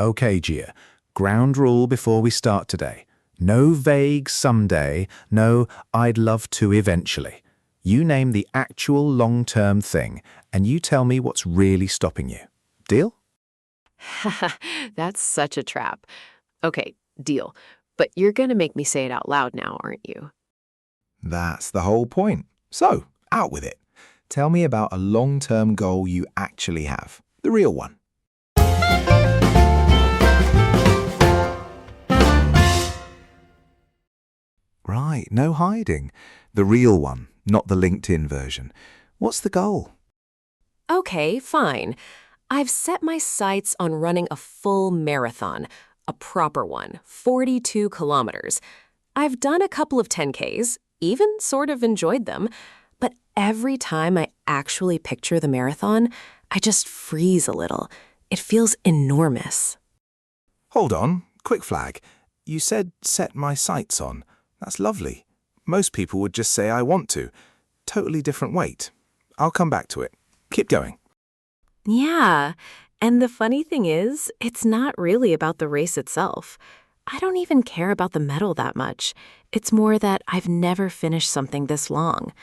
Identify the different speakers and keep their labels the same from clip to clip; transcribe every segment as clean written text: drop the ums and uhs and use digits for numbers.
Speaker 1: Okay, Gia. Ground rule before we start today. No vague someday, no I'd love to eventually. You name the actual long-term thing, and you tell me what's really stopping you. Deal?
Speaker 2: That's such a trap. Okay, deal. But you're gonna make me say it out loud now, aren't you?
Speaker 3: That's the whole point. So, out with it. Tell me about a long-term goal you actually have. The real one. Right, no hiding. The real one, not the LinkedIn version. What's the goal?
Speaker 2: Okay, fine. I've set my sights on running a full marathon, a proper one, 42 kilometers. I've done a couple of 10Ks, even sort of enjoyed them, but every time I actually picture the marathon, I just freeze a little. It feels enormous.
Speaker 3: Hold on, quick flag. You said set my sights on. That's lovely. Most people would just say I want to. Totally different weight. I'll come back to it. Keep going.
Speaker 2: Yeah, and the funny thing is, it's not really about the race itself. I don't even care about the medal that much. It's more that I've never finished something this long.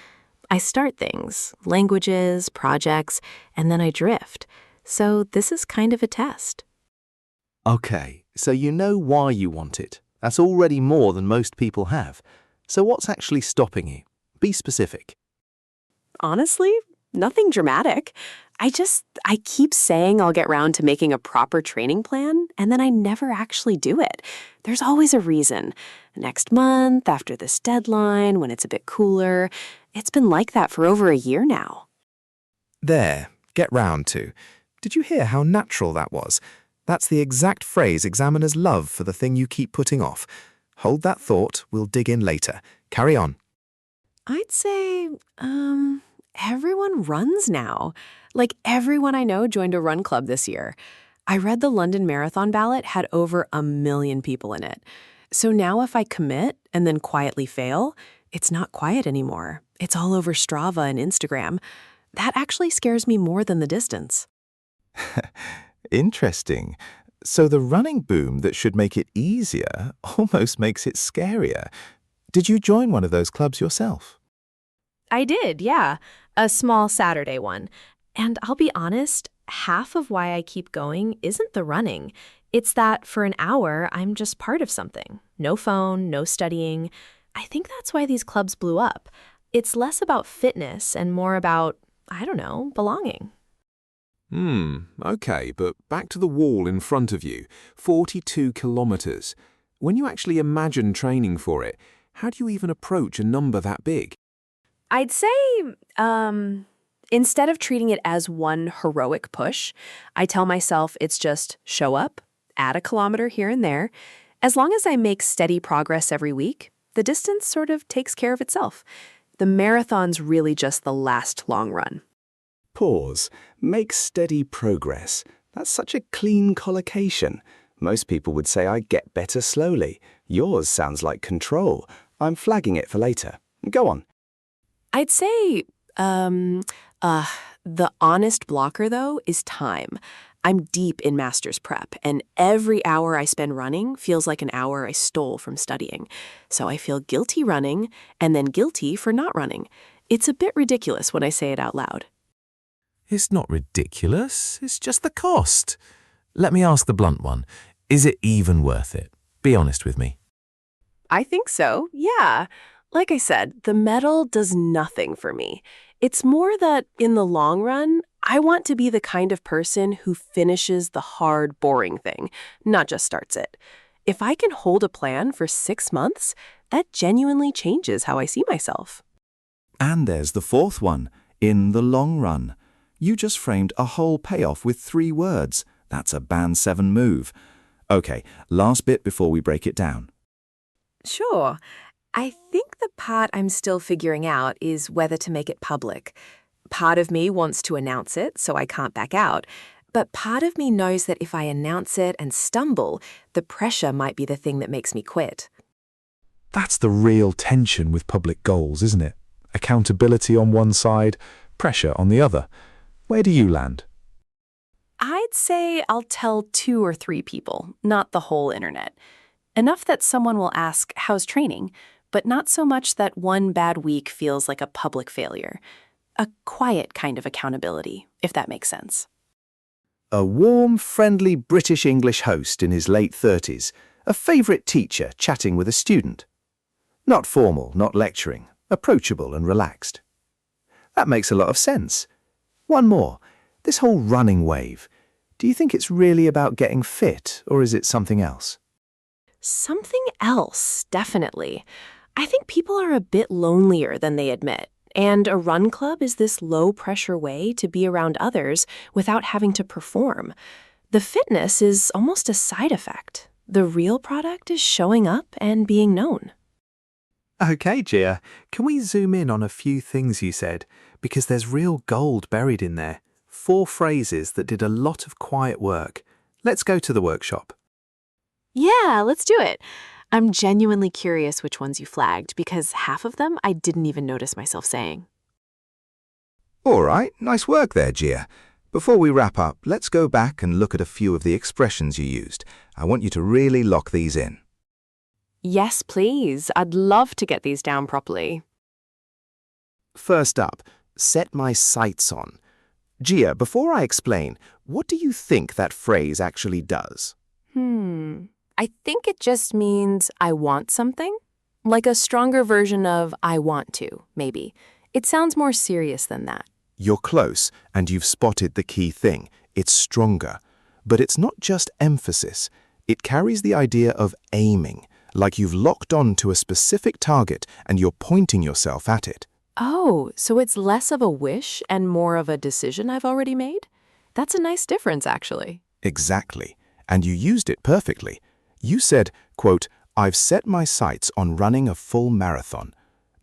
Speaker 2: I start things, languages, projects, and then I drift. So this is kind of a test.
Speaker 4: Okay, so you know why you want it. That's already more than most people have. So what's actually stopping you? Be specific.
Speaker 2: Honestly, nothing dramatic. I keep saying I'll get round to making a proper training plan, and then I never actually do it. There's always a reason. Next month, after this deadline, when it's a bit cooler. It's been like that for over a year now.
Speaker 3: There, get round to. Did you hear how natural that was? That's the exact phrase examiners love for the thing you keep putting off. Hold that thought, we'll dig in later. Carry on.
Speaker 2: I'd say, everyone runs now. Like everyone I know joined a run club this year. I read the London Marathon ballot had over 1 million people in it. So now if I commit and then quietly fail, it's not quiet anymore. It's all over Strava and Instagram. That actually scares me more than the distance.
Speaker 3: Interesting. So the running boom that should make it easier almost makes it scarier. Did you join one of those clubs yourself?
Speaker 2: I did, yeah. A small Saturday one. And I'll be honest, half of why I keep going isn't the running. It's that for an hour, I'm just part of something. No phone, no studying. I think that's why these clubs blew up. It's less about fitness and more about, I don't know, belonging.
Speaker 3: Okay, but back to the wall in front of you. 42 kilometers. When you actually imagine training for it, how do you even approach a number that big?
Speaker 2: I'd say, instead of treating it as one heroic push, I tell myself it's just show up, add a kilometer here and there. As long as I make steady progress every week, the distance sort of takes care of itself. The marathon's really just the last long run.
Speaker 3: Pause. Make steady progress. That's such a clean collocation. Most people would say I get better slowly. Yours sounds like control. I'm flagging it for later. Go on.
Speaker 2: I'd say, the honest blocker, though, is time. I'm deep in master's prep, and every hour I spend running feels like an hour I stole from studying. So I feel guilty running, and then guilty for not running. It's a bit ridiculous when I say it out loud.
Speaker 3: It's not ridiculous. It's just the cost. Let me ask the blunt one. Is it even worth it? Be honest with me.
Speaker 2: I think so, yeah. Like I said, the medal does nothing for me. It's more that, in the long run, I want to be the kind of person who finishes the hard, boring thing, not just starts it. If I can hold a plan for 6 months, that genuinely changes how I see myself.
Speaker 1: And there's the fourth one, in the long run. You just framed a whole payoff with 3 words. That's a Band 7 move. Okay, last bit before we break it down.
Speaker 2: Sure. I think the part I'm still figuring out is whether to make it public. Part of me wants to announce it, so I can't back out. But part of me knows that if I announce it and stumble, the pressure might be the thing that makes me quit.
Speaker 3: That's the real tension with public goals, isn't it? Accountability on one side, pressure on the other. Where do you land?
Speaker 2: I'd say I'll tell 2 or 3 people, not the whole internet. Enough that someone will ask, how's training? But not so much that one bad week feels like a public failure. A quiet kind of accountability, if that makes sense.
Speaker 4: A warm, friendly British English host in his late 30s, a favourite teacher chatting with a student. Not formal, not lecturing, approachable and relaxed. That makes a lot of sense. One more. This whole running wave. Do you think it's really about getting fit, or is it something else?
Speaker 2: Something else, definitely. I think people are a bit lonelier than they admit. And a run club is this low-pressure way to be around others without having to perform. The fitness is almost a side effect. The real product is showing up and being known.
Speaker 1: Okay, Gia, can we zoom in on a few things you said? Because there's real gold buried in there. 4 phrases that did a lot of quiet work. Let's go to the workshop.
Speaker 2: Yeah, let's do it. I'm genuinely curious which ones you flagged because half of them I didn't even notice myself saying.
Speaker 3: All right, nice work there, Gia. Before we wrap up, let's go back and look at a few of the expressions you used. I want you to really lock these in.
Speaker 2: Yes, please. I'd love to get these down properly.
Speaker 3: First up, set my sights on. Gia, before I explain, what do you think that phrase actually does?
Speaker 2: I think it just means I want something. Like a stronger version of I want to, maybe. It sounds more serious than that.
Speaker 3: You're close, and you've spotted the key thing. It's stronger. But it's not just emphasis. It carries the idea of aiming, like you've locked on to a specific target and you're pointing yourself at it.
Speaker 2: Oh, so it's less of a wish and more of a decision I've already made? That's a nice difference, actually.
Speaker 3: Exactly. And you used it perfectly. You said, quote, I've set my sights on running a full marathon.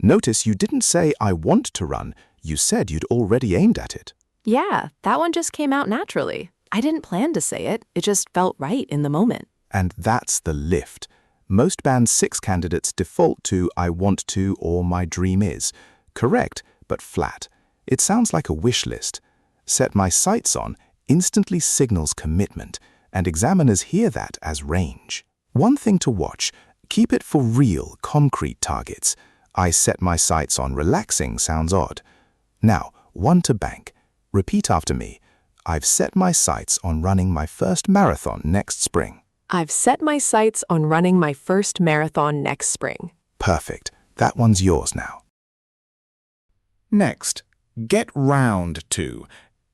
Speaker 3: Notice you didn't say I want to run. You said you'd already aimed at it.
Speaker 2: Yeah, that one just came out naturally. I didn't plan to say it. It just felt right in the moment.
Speaker 3: And that's the lift. Most Band 6 candidates default to I want to or my dream is. Correct, but flat. It sounds like a wish list. Set my sights on instantly signals commitment, and examiners hear that as range. One thing to watch, keep it for real, concrete targets. I set my sights on relaxing sounds odd. Now, one to bank. Repeat after me. I've set my sights on running my first marathon next spring.
Speaker 2: I've set my sights on running my first marathon next spring.
Speaker 3: Perfect. That one's yours now.
Speaker 1: Next, get round to.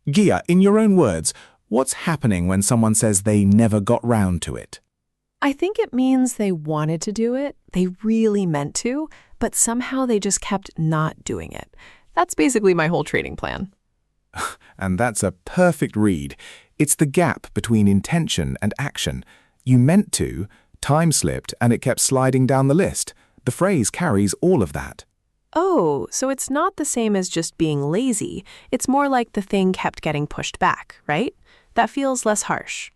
Speaker 1: Gia, in your own words, what's happening when someone says they never got round to it?
Speaker 2: I think it means they wanted to do it, they really meant to, but somehow they just kept not doing it. That's basically my whole training plan.
Speaker 1: And that's a perfect read. It's the gap between intention and action. You meant to, time slipped, and it kept sliding down the list. The phrase carries all of that.
Speaker 2: Oh, so it's not the same as just being lazy. It's more like the thing kept getting pushed back, right? That feels less harsh.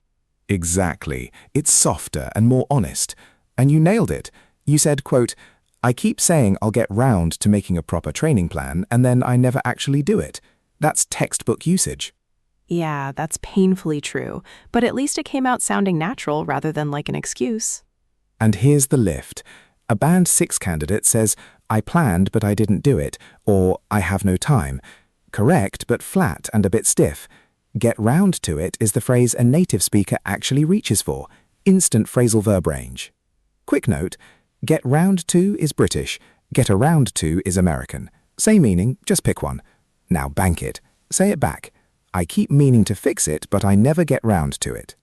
Speaker 1: Exactly. It's softer and more honest. And you nailed it. You said, quote, I keep saying I'll get round to making a proper training plan, and then I never actually do it. That's textbook usage.
Speaker 2: Yeah, that's painfully true. But at least it came out sounding natural rather than like an excuse.
Speaker 1: And here's the lift. A Band 6 candidate says, I planned but I didn't do it, or I have no time. Correct, but flat and a bit stiff. Get round to it is the phrase a native speaker actually reaches for. Instant phrasal verb range. Quick note, get round to is British, get around to is American. Same meaning, just pick one. Now bank it. Say it back. I keep meaning to fix it, but I never get round to it.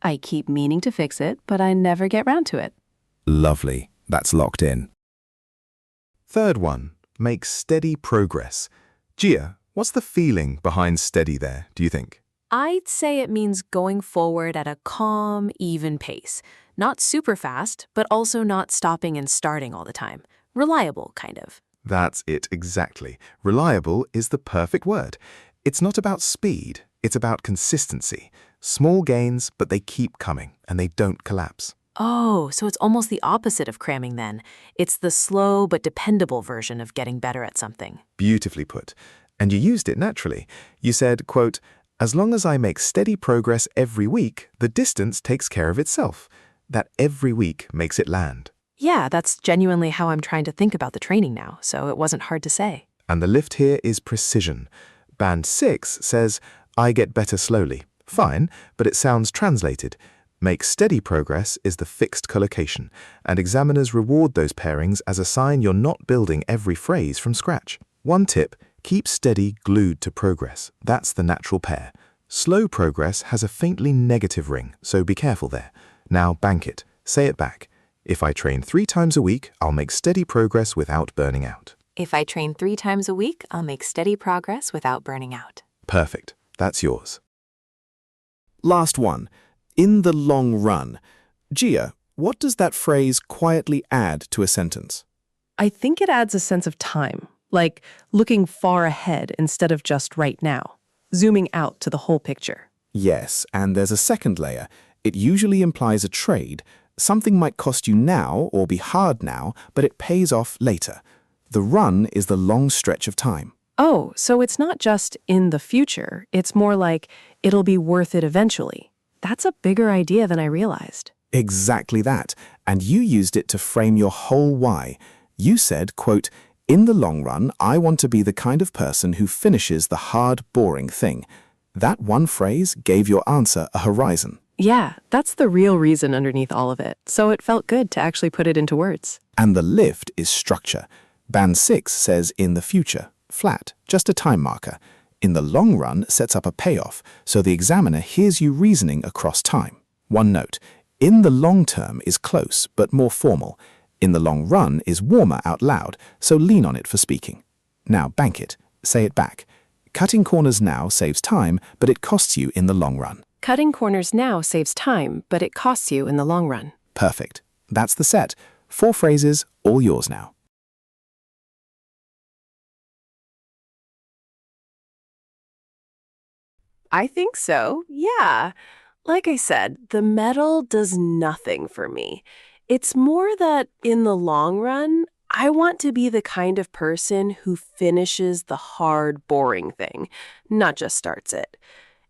Speaker 2: I keep meaning to fix it, but I never get round to it.
Speaker 1: Lovely. That's locked in.
Speaker 4: Third one, make steady progress. Gia, what's the feeling behind steady there, do you think?
Speaker 2: I'd say it means going forward at a calm, even pace. Not super fast, but also not stopping and starting all the time. Reliable, kind of.
Speaker 4: That's it exactly. Reliable is the perfect word. It's not about speed, it's about consistency. Small gains, but they keep coming and they don't collapse.
Speaker 2: Oh, so it's almost the opposite of cramming then. It's the slow but dependable version of getting better at something.
Speaker 4: Beautifully put. And you used it naturally. You said, quote,
Speaker 1: As long as I make steady progress every week, the distance takes care of itself. That every week makes it land.
Speaker 2: Yeah, that's genuinely how I'm trying to think about the training now, so it wasn't hard to say.
Speaker 1: And the lift here is precision. Band 6 says, I get better slowly. Fine, but it sounds translated. Make steady progress is the fixed collocation, and examiners reward those pairings as a sign you're not building every phrase from scratch. One tip, keep steady glued to progress. That's the natural pair. Slow progress has a faintly negative ring, so be careful there. Now bank it. Say it back. If I train 3 times a week, I'll make steady progress without burning out.
Speaker 2: If I train 3 times a week, I'll make steady progress without burning out.
Speaker 1: Perfect. That's yours.
Speaker 3: Last one. In the long run. Gia, what does that phrase quietly add to a sentence?
Speaker 5: I think it adds a sense of time, like looking far ahead instead of just right now, zooming out to the whole picture.
Speaker 3: Yes, and there's a second layer. It usually implies a trade. Something might cost you now or be hard now, but it pays off later. The run is the long stretch of time.
Speaker 5: Oh, so it's not just in the future. It's more like it'll be worth it eventually. That's a bigger idea than I realized.
Speaker 3: Exactly that. And you used it to frame your whole why. You said, quote, in the long run, I want to be the kind of person who finishes the hard, boring thing. That one phrase gave your answer a horizon.
Speaker 5: Yeah, that's the real reason underneath all of it. So it felt good to actually put it into words.
Speaker 3: And the lift is structure. Band 6 says in the future, flat, just a time marker. In the long run sets up a payoff, so the examiner hears you reasoning across time. One note, in the long term is close, but more formal. In the long run is warmer out loud, so lean on it for speaking. Now bank it. Say it back. Cutting corners now saves time, but it costs you in the long run.
Speaker 5: Cutting corners now saves time, but it costs you in the long run.
Speaker 3: Perfect. That's the set. 4 phrases, all yours now.
Speaker 2: I think so, yeah. Like I said, the medal does nothing for me. It's more that, in the long run, I want to be the kind of person who finishes the hard, boring thing, not just starts it.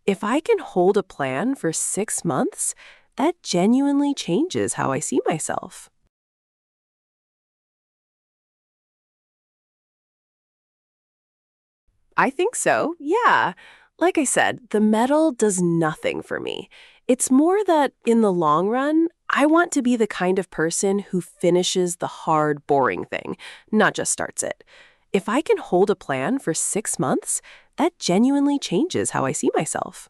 Speaker 2: If I can hold a plan for 6 months, that genuinely changes how I see myself. I think so, yeah. Like I said, the medal does nothing for me. It's more that, in the long run, I want to be the kind of person who finishes the hard, boring thing, not just starts it. If I can hold a plan for 6 months, that genuinely changes how I see myself.